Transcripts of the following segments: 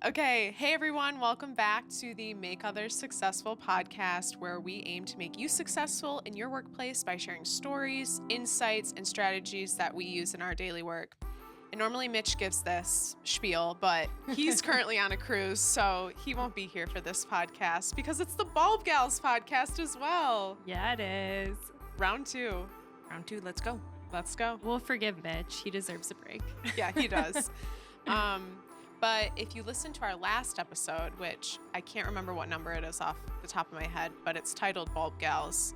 Okay, hey everyone, welcome back to the Make Others Successful podcast, where we aim to make you successful in your workplace by sharing stories, insights, and strategies that we use in our daily work. And normally Mitch gives this spiel, but he's currently on a cruise, so he won't be here for this podcast because it's the Bulb Gals podcast as well. Yeah, it is. Round two. Round two, let's go. Let's go. We'll forgive Mitch. He deserves a break. Yeah, he does. But if you listen to our last episode, which I can't remember what number it is off the top of my head, but it's titled Bulb Gals,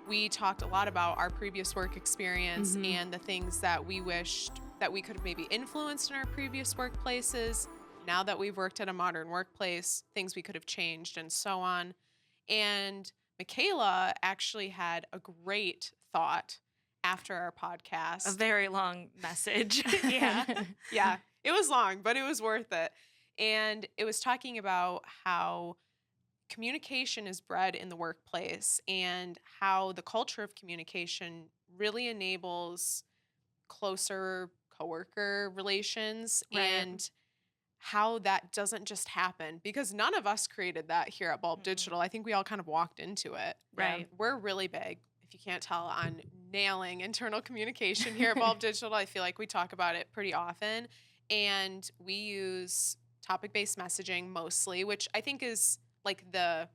we talked a lot about our previous work experience and the things that we wished that we could have maybe influenced in our previous workplaces. Now that we've worked at a modern workplace, things we could have changed and so on. And Michaela actually had a great thought after our podcast. A very long message. Yeah, it was long, but it was worth it. And it was talking about how communication is bred in the workplace and how the culture of communication really enables closer coworker relations and how that doesn't just happen, because none of us created that here at Bulb Digital. I think we all kind of walked into it. Right. We're really big, if you can't tell, on nailing internal communication here at Bulb Digital. I feel like we talk about it pretty often. And we use topic-based messaging mostly, which I think is like the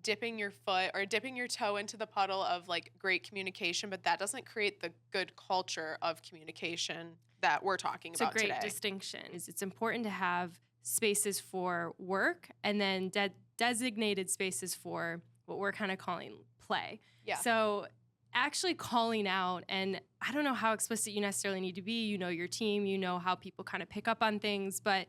dipping your foot or dipping your toe into the puddle of like great communication, but that doesn't create the good culture of communication that we're talking about today. It's a great distinction. It's important to have spaces for work and then designated spaces for what we're kind of calling play. Yeah. So actually calling out, and I don't know how explicit you necessarily need to be. You know your team, you know how people kind of pick up on things, but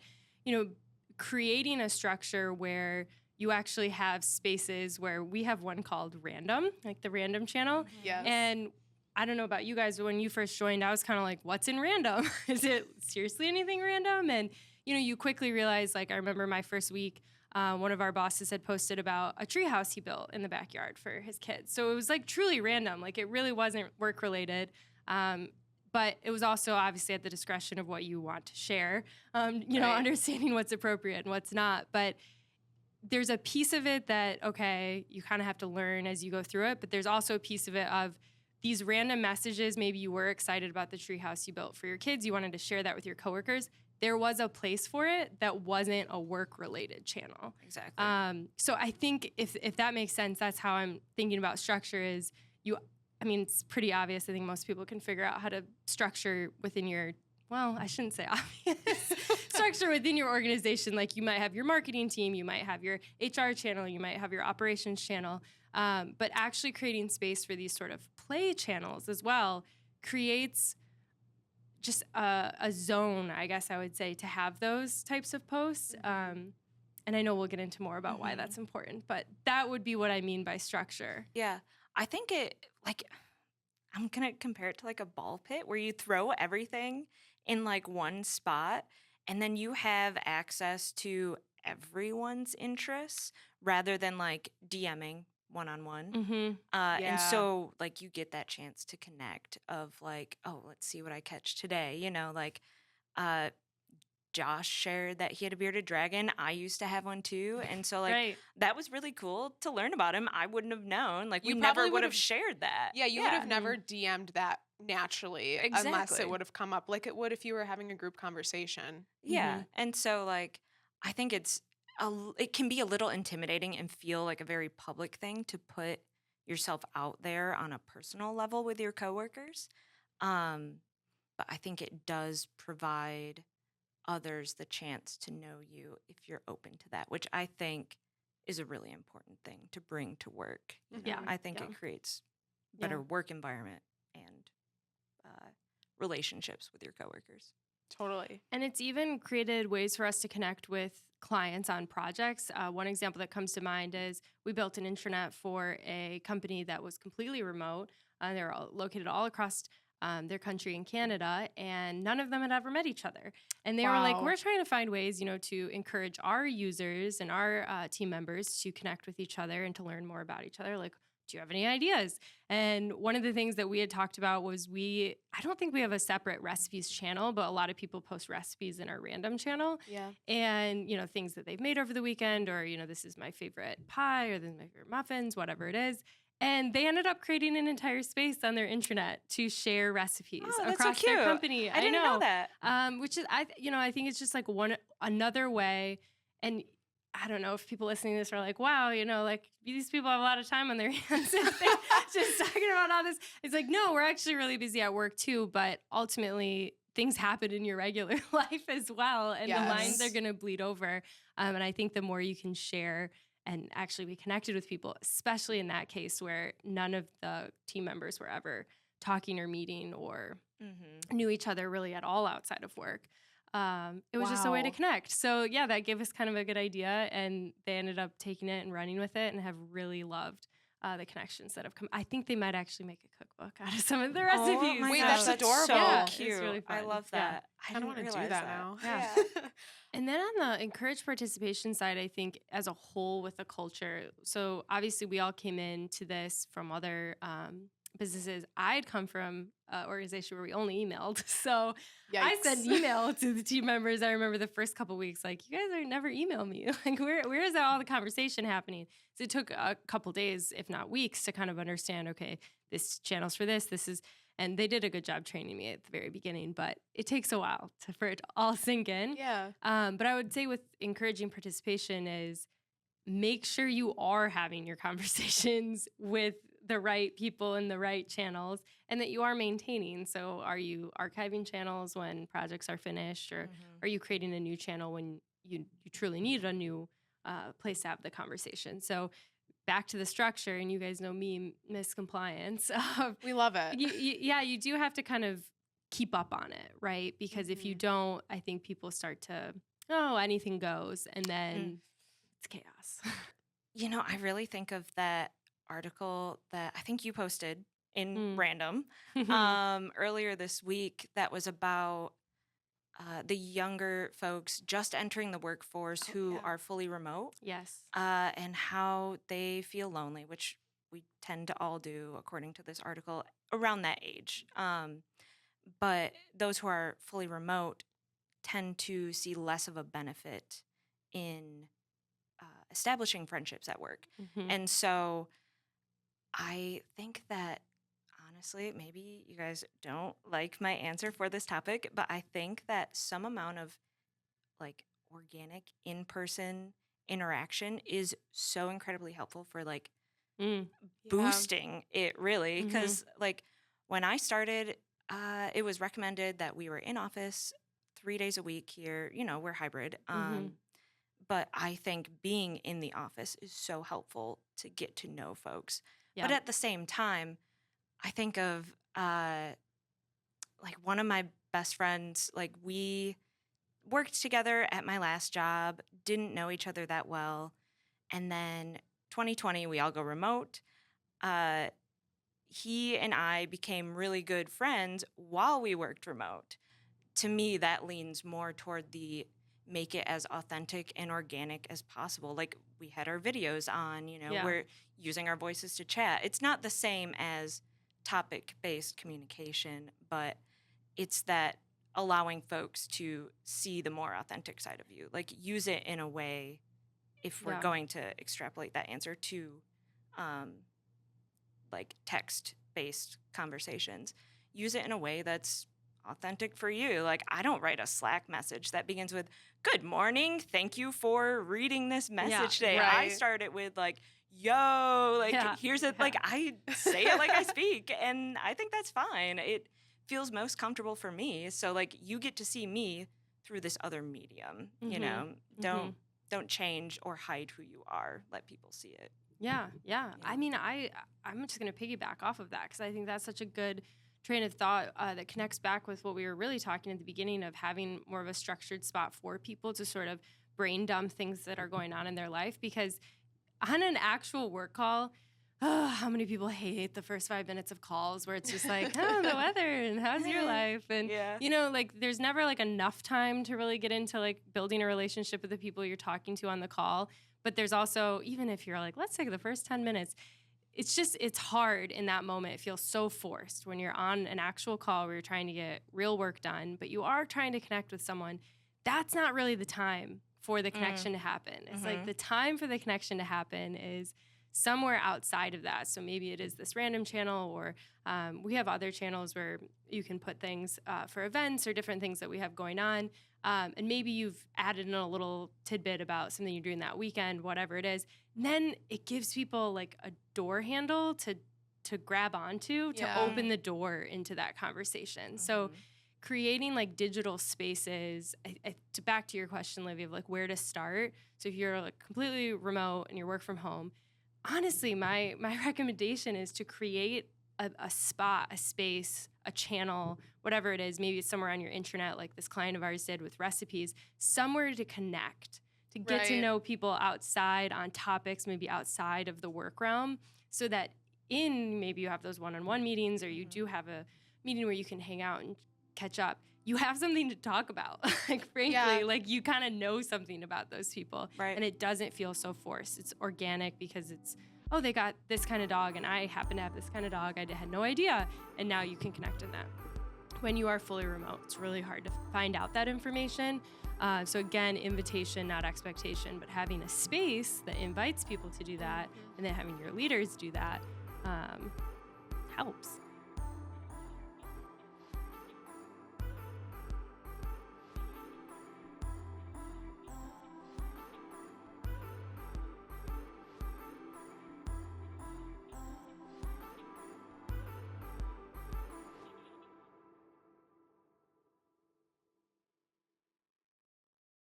creating a structure where you actually have spaces where we have one called random, like the random channel. Yes. And I don't know about you guys, but when you first joined, I was kind of like, what's in random? Is it seriously anything random? And, you quickly realize, like, I remember my first week, one of our bosses had posted about a treehouse he built in the backyard for his kids. So it was like truly random. Like it really wasn't work related. But it was also obviously at the discretion of what you want to share, understanding what's appropriate and what's not. But there's a piece of it that, okay, you kind of have to learn as you go through it. But there's also a piece of it of these random messages. Maybe you were excited about the treehouse you built for your kids. You wanted to share that with your coworkers. There was a place for it that wasn't a work-related channel. Exactly. So I think if that makes sense, that's how I'm thinking about structure is it's pretty obvious. I think most people can figure out how to structure within your, well, I shouldn't say obvious, structure within your organization. Like you might have your marketing team, you might have your HR channel, you might have your operations channel. But actually creating space for these sort of play channels as well creates just a zone, I guess I would say, to have those types of posts. And I know we'll get into more about why that's important, but that would be what I mean by structure. Yeah. I think I'm going to compare it to like a ball pit where you throw everything in like one spot and then you have access to everyone's interests rather than like DMing one-on-one. And so like you get that chance to connect of like, oh, let's see what I catch today. Josh shared that he had a bearded dragon. I used to have one too. And so like that was really cool to learn about him. I wouldn't have known. Like we never would have shared that. Yeah, you would have never DM'd that naturally unless it would have come up like it would if you were having a group conversation. Yeah. And so like I think it can be a little intimidating and feel like a very public thing to put yourself out there on a personal level with your coworkers. But I think it does provide others the chance to know you if you're open to that, which I think is a really important thing to bring to work. Yeah. I think it creates better work environment and relationships with your coworkers. Totally. And it's even created ways for us to connect with clients on projects. One example that comes to mind is we built an intranet for a company that was completely remote. They were located all across their country in Canada, and none of them had ever met each other. And they were like, we're trying to find ways, to encourage our users and our team members to connect with each other and to learn more about each other. Like, do you have any ideas? And one of the things that we had talked about was I don't think we have a separate recipes channel, but a lot of people post recipes in our random channel. Yeah. And, things that they've made over the weekend, or, this is my favorite pie, or this is my favorite muffins, whatever it is. And they ended up creating an entire space on their intranet to share recipes across their company. I didn't know that. Which is, I think it's just like another way. And I don't know if people listening to this are like, wow, like these people have a lot of time on their hands. Just talking about all this. It's like, no, we're actually really busy at work too. But ultimately, things happen in your regular life as well. And the lines are going to bleed over. And I think the more you can share and actually be connected with people, especially in that case where none of the team members were ever talking or meeting or knew each other really at all outside of work. It was just a way to connect. So yeah, that gave us kind of a good idea, and they ended up taking it and running with it and have really loved the connections that have come. I think they might actually make a cookbook out of some of the recipes. Oh my Wait, gosh, that's so adorable. cute. It's really fun. I love that. I don't want to do that now. Yeah. And then on the encourage participation side, I think as a whole with the culture, so obviously we all came into this from other businesses. I'd come from an organization where we only emailed. So I sent email to the team members. I remember the first couple weeks, like, you guys are never email me. Like, where is all the conversation happening? So it took a couple days, if not weeks, to kind of understand, okay, this channel's for this is, and they did a good job training me at the very beginning, but it takes a while for it to all sink in. Yeah. But I would say with encouraging participation is make sure you are having your conversations with the right people in the right channels and that you are maintaining. So are you archiving channels when projects are finished, or are you creating a new channel when you truly need a new place to have the conversation? So back to the structure, and you guys know me, Miss Compliance. We love it. You do have to kind of keep up on it, right? Because if you don't, I think people start to, anything goes, and then it's chaos. I really think of that article that I think you posted in Random earlier this week that was about the younger folks just entering the workforce who are fully remote. Yes. And how they feel lonely, which we tend to all do, according to this article, around that age. But those who are fully remote tend to see less of a benefit in establishing friendships at work. And so I think that, honestly, maybe you guys don't like my answer for this topic, but I think that some amount of like organic in-person interaction is so incredibly helpful for like boosting it, really. Because like when I started, it was recommended that we were in office 3 days a week here. We're hybrid. But I think being in the office is so helpful to get to know folks. Yeah. But at the same time, I think of like one of my best friends, like we worked together at my last job, didn't know each other that well. And then 2020, we all go remote. He and I became really good friends while we worked remote. To me, that leans more toward the make it as authentic and organic as possible. Like we had our videos on, we're using our voices to chat. It's not the same as topic-based communication, but it's that allowing folks to see the more authentic side of you. Like use it in a way, if we're going to extrapolate that answer to like text-based conversations, use it in a way that's authentic for you. Like I don't write a Slack message that begins with, "Good morning, thank you for reading this message today." Right. I start it with like, "Yo, like here's it." Like I say it like I speak, and I think that's fine. It feels most comfortable for me. So like you get to see me through this other medium. Don't change or hide who you are. Let people see it. Yeah. I mean, I'm just gonna piggyback off of that because I think that's such a good train of thought that connects back with what we were really talking at the beginning of having more of a structured spot for people to sort of brain dump things that are going on in their life. Because on an actual work call, how many people hate the first 5 minutes of calls where it's just like, the weather and how's your life? And, like there's never like enough time to really get into like building a relationship with the people you're talking to on the call. But there's also, even if you're like, let's take the first 10 minutes, it's hard in that moment. It feels so forced when you're on an actual call where you're trying to get real work done, but you are trying to connect with someone. That's not really the time for the connection to happen. It's like the time for the connection to happen is somewhere outside of that. So maybe it is this random channel, or we have other channels where you can put things for events or different things that we have going on. And maybe you've added in a little tidbit about something you're doing that weekend, whatever it is. And then it gives people like a door handle to grab onto, to open the door into that conversation. So creating like digital spaces, to back to your question, Livy, of like where to start. So if you're like completely remote and you work from home, honestly, my recommendation is to create a spot, a space, a channel, whatever it is. Maybe it's somewhere on your intranet, like this client of ours did with recipes, somewhere to connect, to get to know people outside on topics, maybe outside of the work realm, so that maybe you have those one-on-one meetings, or you do have a meeting where you can hang out and catch up. You have something to talk about. Like, frankly, like you kind of know something about those people. Right. And it doesn't feel so forced. It's organic because it's, oh, they got this kind of dog and I happen to have this kind of dog. I had no idea. And now you can connect in that. When you are fully remote, it's really hard to find out that information. So again, invitation, not expectation, but having a space that invites people to do that, and then having your leaders do that helps.